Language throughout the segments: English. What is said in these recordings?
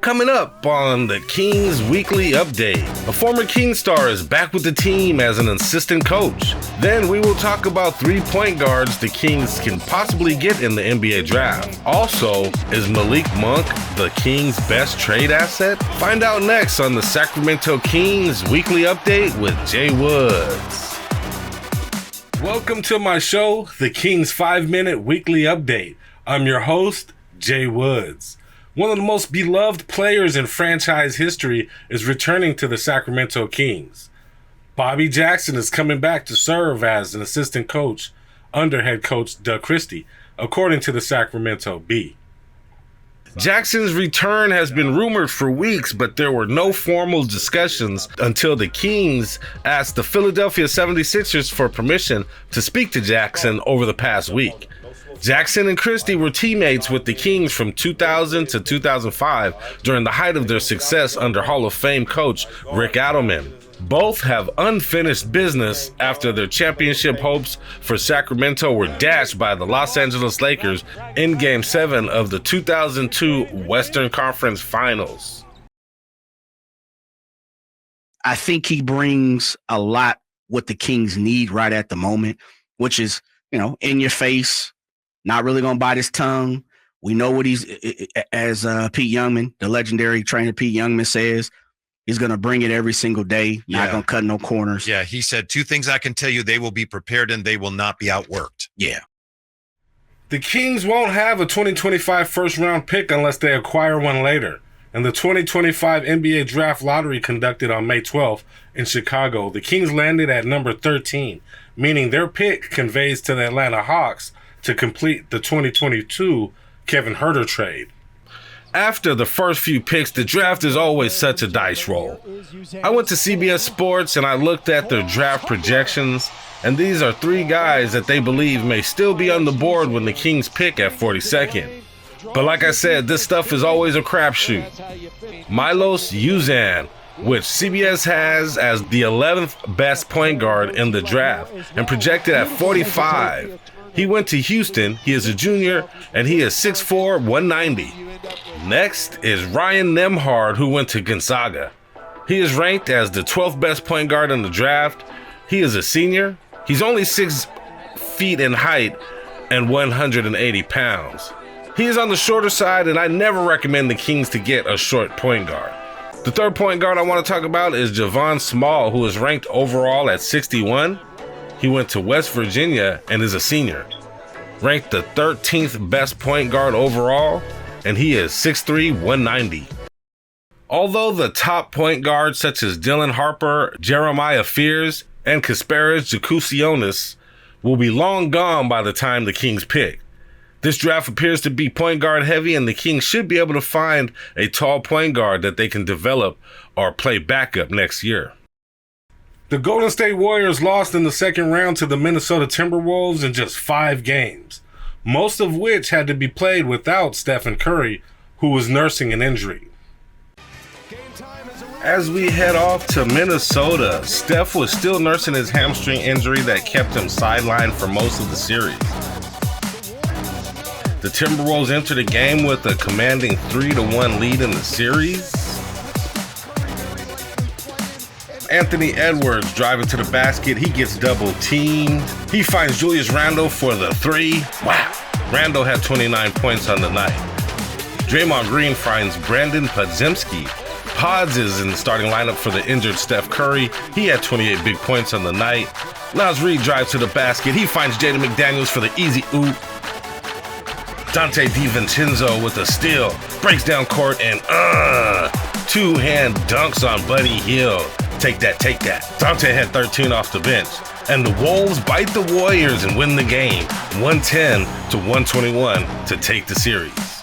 Coming up on the Kings Weekly Update, a former Kings star is back with the team as an assistant coach. Then we will talk about 3 point guards the Kings can possibly get in the NBA draft. Also, is Malik Monk the Kings' best trade asset? Find out next on the Sacramento Kings Weekly Update with Jay Woods. Welcome to my show, the Kings 5-Minute Weekly Update. I'm your host, Jay Woods. One of the most beloved players in franchise history is returning to the Sacramento Kings. Bobby Jackson is coming back to serve as an assistant coach under head coach Doug Christie, according to the Sacramento Bee. Jackson's return has been rumored for weeks, but there were no formal discussions until the Kings asked the Philadelphia 76ers for permission to speak to Jackson over the past week. Jackson and Christie were teammates with the Kings from 2000 to 2005 during the height of their success under Hall of Fame coach Rick Adelman. Both have unfinished business after their championship hopes for Sacramento were dashed by the Los Angeles Lakers in Game 7 of the 2002 Western Conference Finals. I think he brings a lot what the Kings need right at the moment, which is, in your face, not really going to bite his tongue. We know what he's, as Pete Youngman, the legendary trainer Pete Youngman says, he's going to bring it every single day, not going to cut no corners. Yeah, he said 2 things I can tell you: they will be prepared and they will not be outworked. Yeah. The Kings won't have a 2025 first-round pick unless they acquire one later. In the 2025 NBA Draft Lottery conducted on May 12th in Chicago, the Kings landed at number 13, meaning their pick conveys to the Atlanta Hawks to complete the 2022 Kevin Huerter trade. After the first few picks, the draft is always such a dice roll. I went to CBS Sports and I looked at their draft projections, and these are 3 guys that they believe may still be on the board when the Kings pick at 42nd. But like I said, this stuff is always a crapshoot. Milos Uzan, which CBS has as the 11th best point guard in the draft and projected at 45. He went to Houston, he is a junior, and he is 6'4", 190. Next is Ryan Nembhard, who went to Gonzaga. He is ranked as the 12th best point guard in the draft. He is a senior. He's only 6 feet in height and 180 pounds. He is on the shorter side, and I never recommend the Kings to get a short point guard. The third point guard I want to talk about is Javon Small, who is ranked overall at 61. He went to West Virginia and is a senior. Ranked the 13th best point guard overall, and he is 6'3", 190. Although the top point guards such as Dylan Harper, Jeremiah Fears, and Kasparas Jakusionis will be long gone by the time the Kings pick. This draft appears to be point guard heavy, and the Kings should be able to find a tall point guard that they can develop or play backup next year. The Golden State Warriors lost in the second round to the Minnesota Timberwolves in just 5 games, most of which had to be played without Stephen Curry, who was nursing an injury. As we head off to Minnesota, Steph was still nursing his hamstring injury that kept him sidelined for most of the series. The Timberwolves entered the game with a commanding 3-1 lead in the series. Anthony Edwards driving to the basket. He gets double teamed. He finds Julius Randle for the 3. Wow. Randle had 29 points on the night. Draymond Green finds Brandon Podziemski. Pods is in the starting lineup for the injured Steph Curry. He had 28 big points on the night. Naz Reid drives to the basket. He finds Jaden McDaniels for the easy oop. Dante DiVincenzo with a steal. Breaks down court and 2-hand dunks on Buddy Hield. Take that. Dante had 13 off the bench. And the Wolves bite the Warriors and win the game, 110-121 to take the series.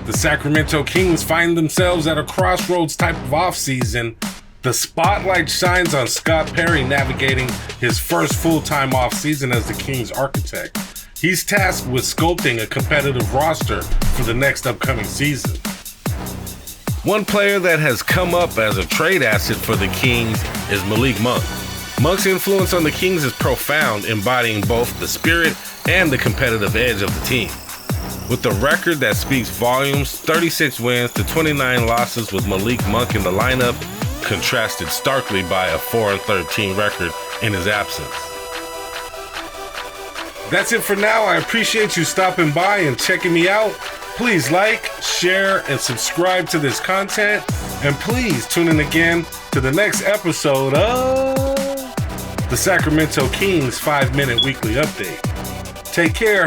The Sacramento Kings find themselves at a crossroads type of offseason. The spotlight shines on Scott Perry navigating his first full-time offseason as the Kings architect. He's tasked with sculpting a competitive roster for the next upcoming season. One player that has come up as a trade asset for the Kings is Malik Monk. Monk's influence on the Kings is profound, embodying both the spirit and the competitive edge of the team. With a record that speaks volumes, 36 wins to 29 losses with Malik Monk in the lineup, contrasted starkly by a 4-13 record in his absence. That's it for now. I appreciate you stopping by and checking me out. Please like, share, and subscribe to this content. And please tune in again to the next episode of the Sacramento Kings 5-Minute Weekly Update. Take care.